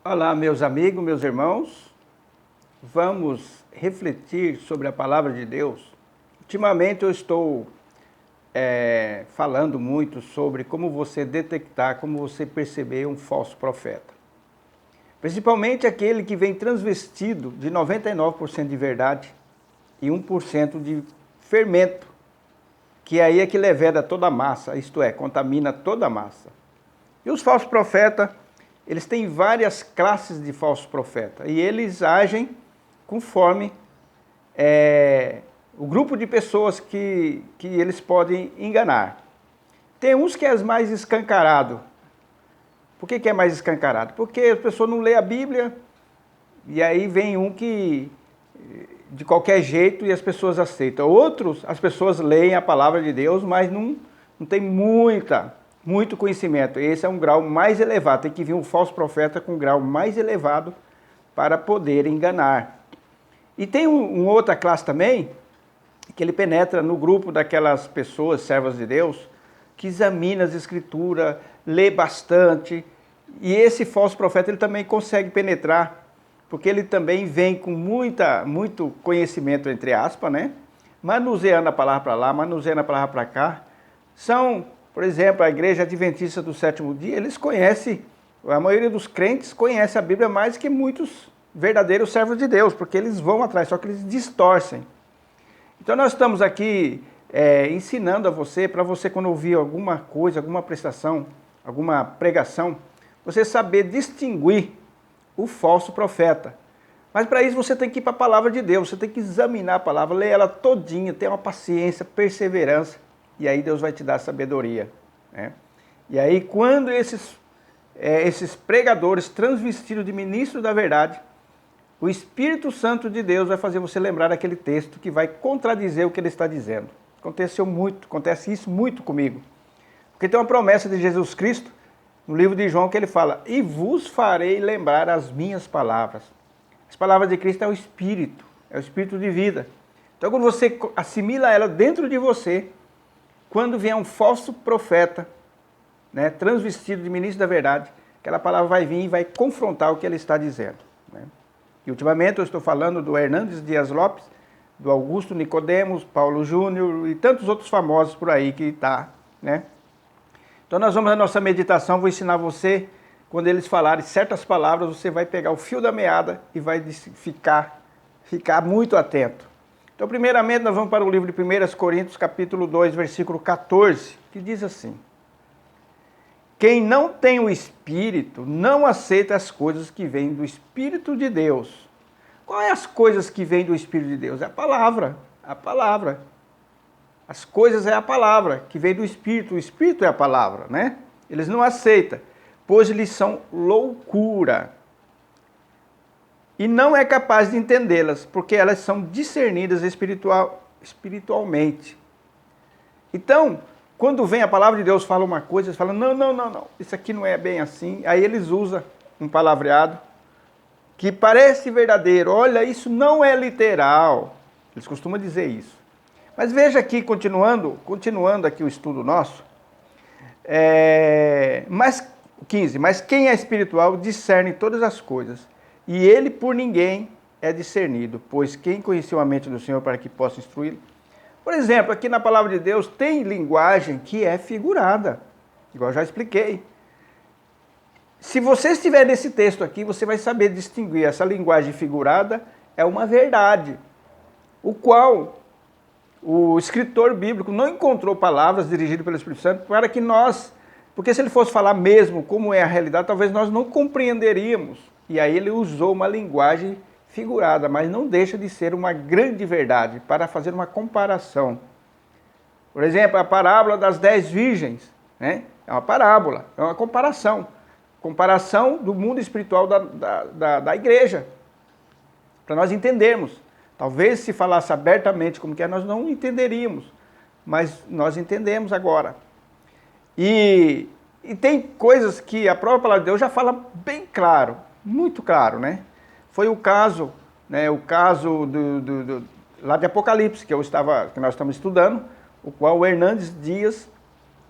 Olá, meus amigos, meus irmãos. Vamos refletir sobre a palavra de Deus. Ultimamente eu estou falando muito sobre como você detectar, como você perceber um falso profeta. Principalmente aquele que vem transvestido de 99% de verdade e 1% de fermento, que aí é que leveda toda a massa, isto é, contamina toda a massa. E os falsos profetas, eles têm várias classes de falsos profetas e eles agem conforme o grupo de pessoas que eles podem enganar. Tem uns que é mais escancarado. Por que é mais escancarado? Porque a pessoa não lê a Bíblia e aí vem um que de qualquer jeito e as pessoas aceitam. Outros, as pessoas leem a palavra de Deus, mas não tem muito conhecimento. Esse é um grau mais elevado. Tem que vir um falso profeta com um grau mais elevado para poder enganar. E tem uma outra classe também, que ele penetra no grupo daquelas pessoas, servas de Deus, que examina as escrituras, lê bastante. E esse falso profeta ele também consegue penetrar, porque ele também vem com muito conhecimento, entre aspas, né? Manuseando a palavra para lá, manuseando a palavra para cá. São, por exemplo, a Igreja Adventista do Sétimo Dia, eles conhecem, a maioria dos crentes conhece a Bíblia mais que muitos verdadeiros servos de Deus, porque eles vão atrás, só que eles distorcem. Então nós estamos aqui ensinando a você, para você quando ouvir alguma coisa, alguma prestação, alguma pregação, você saber distinguir o falso profeta. Mas para isso você tem que ir para a palavra de Deus, você tem que examinar a palavra, ler ela todinha, ter uma paciência, perseverança, e aí Deus vai te dar sabedoria, né? E aí quando esses pregadores transvestidos de ministros da verdade, o Espírito Santo de Deus vai fazer você lembrar daquele texto que vai contradizer o que ele está dizendo. Acontece isso muito comigo. Porque tem uma promessa de Jesus Cristo, no livro de João, que ele fala: e vos farei lembrar as minhas palavras. As palavras de Cristo é o Espírito de vida. Então quando você assimila ela dentro de você, quando vier um falso profeta, né, transvestido de ministro da verdade, aquela palavra vai vir e vai confrontar o que ele está dizendo, né? E ultimamente eu estou falando do Hernandes Dias Lopes, do Augusto Nicodemos, Paulo Júnior e tantos outros famosos por aí que está, né? Então nós vamos na nossa meditação, vou ensinar você, quando eles falarem certas palavras, você vai pegar o fio da meada e vai ficar muito atento. Então primeiramente nós vamos para o livro de 1 Coríntios, capítulo 2, versículo 14, que diz assim: quem não tem o Espírito não aceita as coisas que vêm do Espírito de Deus. Qual é as coisas que vêm do Espírito de Deus? É a palavra. As coisas é a palavra que vem do Espírito. O Espírito é a palavra, né? Eles não aceitam, pois eles são loucura. E não é capaz de entendê-las, porque elas são discernidas espiritualmente. Então, quando vem a palavra de Deus, fala uma coisa, eles falam: não, isso aqui não é bem assim. Aí eles usam um palavreado que parece verdadeiro. Olha, isso não é literal. Eles costumam dizer isso. Mas veja aqui, continuando aqui o estudo nosso, mas 15, mas quem é espiritual discerne todas as coisas, e ele por ninguém é discernido, pois quem conheceu a mente do Senhor para que possa instruí-lo? Por exemplo, aqui na palavra de Deus tem linguagem que é figurada, igual eu já expliquei. Se você estiver nesse texto aqui, você vai saber distinguir essa linguagem figurada é uma verdade, o qual o escritor bíblico não encontrou palavras dirigidas pelo Espírito Santo para que nós, porque se ele fosse falar mesmo como é a realidade, talvez nós não compreenderíamos. E aí ele usou uma linguagem figurada, mas não deixa de ser uma grande verdade, para fazer uma comparação. Por exemplo, a parábola das 10 virgens, né? É uma parábola, é uma comparação. Comparação do mundo espiritual da igreja, para nós entendermos. Talvez se falasse abertamente como que é, nós não entenderíamos, mas nós entendemos agora. E tem coisas que a própria palavra de Deus já fala bem claro, muito claro, né? Foi o caso, né, lá de Apocalipse, que nós estamos estudando, o qual o Hernandes Dias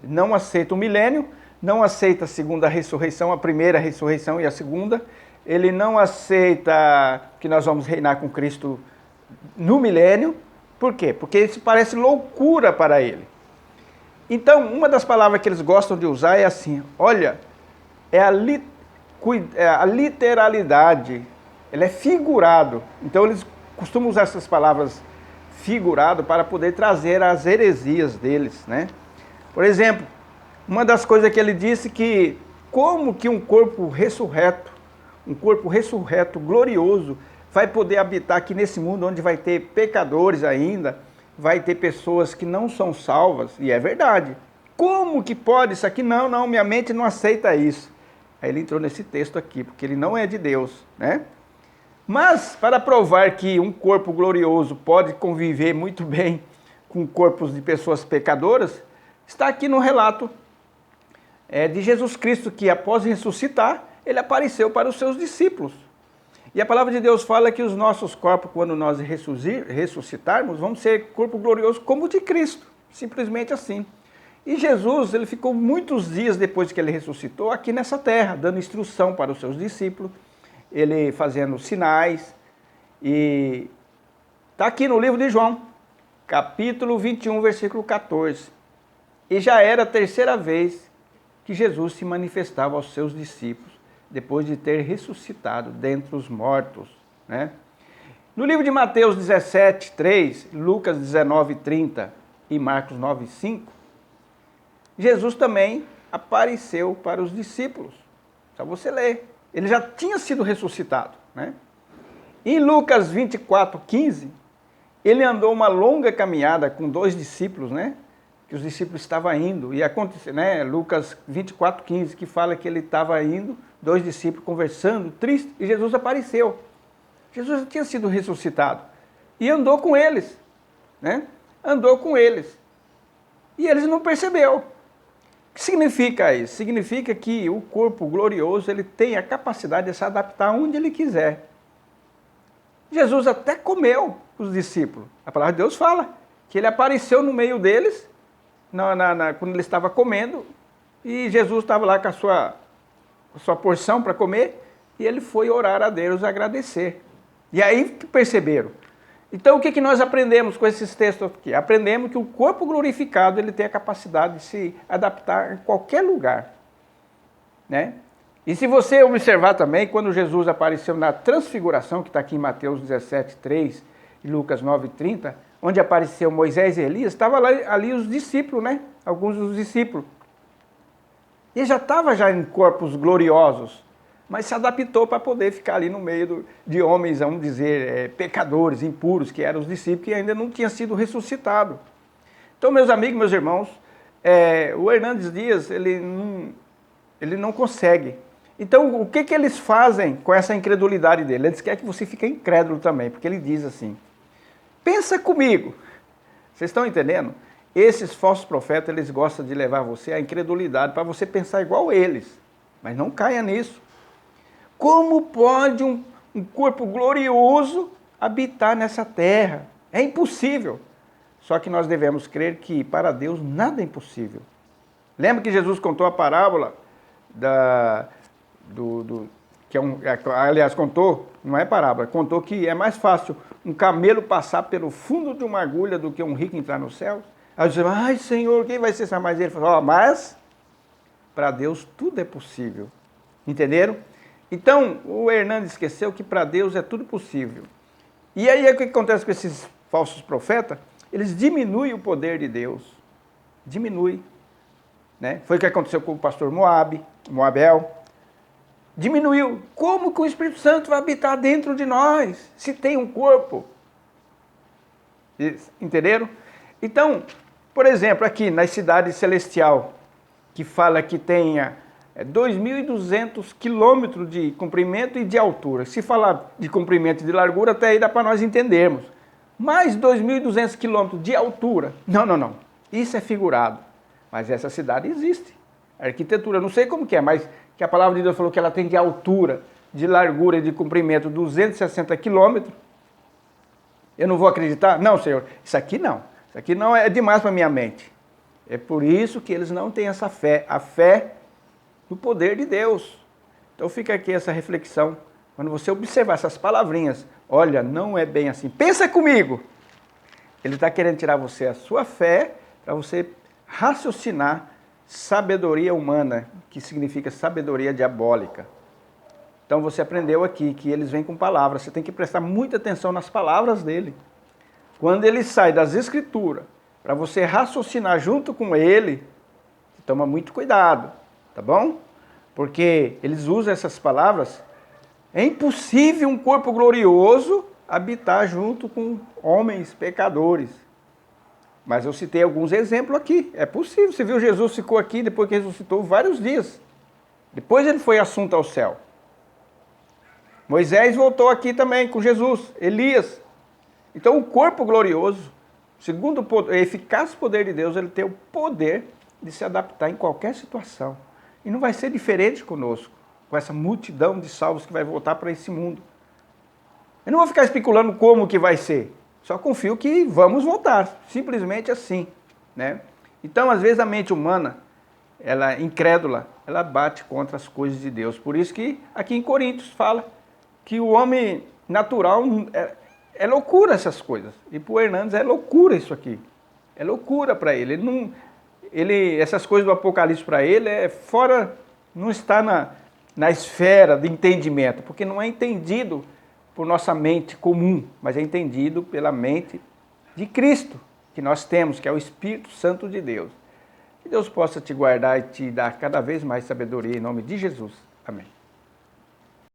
não aceita o milênio, não aceita a segunda ressurreição, a primeira ressurreição e a segunda. ele não aceita que nós vamos reinar com Cristo no milênio. Por quê? Porque isso parece loucura para ele. Então, uma das palavras que eles gostam de usar é assim, olha, é a literalidade, ele é figurado. Então, eles costumam usar essas palavras figurado para poder trazer as heresias deles, né? Por exemplo, uma das coisas que ele disse que como que um corpo ressurreto, glorioso, vai poder habitar aqui nesse mundo onde vai ter pecadores ainda, vai ter pessoas que não são salvas, e é verdade. Como que pode isso aqui? Não, minha mente não aceita isso. Aí ele entrou nesse texto aqui, porque ele não é de Deus, né? Mas, para provar que um corpo glorioso pode conviver muito bem com corpos de pessoas pecadoras, está aqui no relato de Jesus Cristo, que após ressuscitar, ele apareceu para os seus discípulos. E a palavra de Deus fala que os nossos corpos, quando nós ressuscitarmos, vão ser corpo glorioso como o de Cristo, simplesmente assim. E Jesus, ele ficou muitos dias depois que ele ressuscitou aqui nessa terra, dando instrução para os seus discípulos, ele fazendo sinais, e está aqui no livro de João, capítulo 21, versículo 14. E já era a terceira vez que Jesus se manifestava aos seus discípulos, depois de ter ressuscitado dentre os mortos, né? No livro de Mateus 17, 3, Lucas 19, 30 e Marcos 9, 5, Jesus também apareceu para os discípulos. Só você ler. Ele já tinha sido ressuscitado, né? Em Lucas 24, 15, ele andou uma longa caminhada com 2 discípulos, né? Que os discípulos estavam indo. E aconteceu, né? Lucas 24, 15, que fala que ele estava indo, 2 discípulos conversando, triste, e Jesus apareceu. Jesus já tinha sido ressuscitado. E andou com eles, né? Andou com eles. E eles não perceberam. O que significa isso? Significa que o corpo glorioso, ele tem a capacidade de se adaptar onde ele quiser. Jesus até comeu os discípulos. A palavra de Deus fala que ele apareceu no meio deles, quando ele estava comendo, e Jesus estava lá com a sua porção para comer, e ele foi orar a Deus, agradecer. E aí perceberam. Então, o que nós aprendemos com esses textos aqui? Aprendemos que o corpo glorificado, ele tem a capacidade de se adaptar em qualquer lugar, né? E se você observar também, quando Jesus apareceu na transfiguração, que está aqui em Mateus 17, 3 e Lucas 9, 30, onde apareceu Moisés e Elias, estavam ali os discípulos, né? Alguns dos discípulos. E já estava em corpos gloriosos, mas se adaptou para poder ficar ali no meio de homens, vamos dizer, pecadores, impuros, que eram os discípulos que ainda não tinham sido ressuscitados. Então, meus amigos, meus irmãos, o Hernandes Dias, ele não consegue. Então, o que eles fazem com essa incredulidade dele? Eles querem que você fique incrédulo também, porque ele diz assim, pensa comigo. Vocês estão entendendo? Esses falsos profetas, eles gostam de levar você à incredulidade, para você pensar igual eles. Mas não caia nisso. Como pode um corpo glorioso habitar nessa terra? É impossível. Só que nós devemos crer que para Deus nada é impossível. Lembra que Jesus contou a parábola aliás, contou, não é parábola, contou que é mais fácil um camelo passar pelo fundo de uma agulha do que um rico entrar no céu. Aí você vai, ai Senhor, quem vai ser essa mais? Ele falou, mas para Deus tudo é possível. Entenderam? Então, o Hernandes esqueceu que para Deus é tudo possível. E aí o que acontece com esses falsos profetas? Eles diminuem o poder de Deus. Diminui. Né? Foi o que aconteceu com o pastor Moabel. Diminuiu. Como que o Espírito Santo vai habitar dentro de nós, se tem um corpo? Entenderam? Então, por exemplo, aqui na cidade celestial, que fala que tenha 2.200 quilômetros de comprimento e de altura. Se falar de comprimento e de largura, até aí dá para nós entendermos. Mais 2.200 quilômetros de altura. Não. Isso é figurado. Mas essa cidade existe. A arquitetura, não sei como que é, mas que a palavra de Deus falou que ela tem de altura, de largura e de comprimento 260 quilômetros. Eu não vou acreditar? Não, Senhor. Isso aqui não é demais para a minha mente. É por isso que eles não têm essa fé. A fé no poder de Deus. Então fica aqui essa reflexão Quando você observar essas palavrinhas, olha, não é bem assim, pensa comigo. Ele está querendo tirar você a sua fé para você raciocinar sabedoria humana, que significa sabedoria diabólica. Então você aprendeu aqui que eles vêm com palavras, você tem que prestar muita atenção nas palavras dele. Quando ele sai das escrituras, para você raciocinar junto com ele, toma muito cuidado, tá bom? Porque eles usam essas palavras. É impossível um corpo glorioso habitar junto com homens pecadores. Mas eu citei alguns exemplos aqui. É possível. Você viu, Jesus ficou aqui depois que ressuscitou vários dias. Depois ele foi assunto ao céu. Moisés voltou aqui também com Jesus. Elias. Então o corpo glorioso, segundo o eficaz poder de Deus, ele tem o poder de se adaptar em qualquer situação. E não vai ser diferente conosco, com essa multidão de salvos que vai voltar para esse mundo. Eu não vou ficar especulando como que vai ser. Só confio que vamos voltar, simplesmente assim, né? Então, às vezes a mente humana, ela incrédula, ela bate contra as coisas de Deus. Por isso que aqui em Coríntios fala que o homem natural é loucura essas coisas. E para o Hernandes é loucura isso aqui. É loucura para ele. Essas coisas do Apocalipse para ele é fora, não está na esfera de entendimento, porque não é entendido por nossa mente comum, mas é entendido pela mente de Cristo, que nós temos, que é o Espírito Santo de Deus. Que Deus possa te guardar e te dar cada vez mais sabedoria em nome de Jesus. Amém.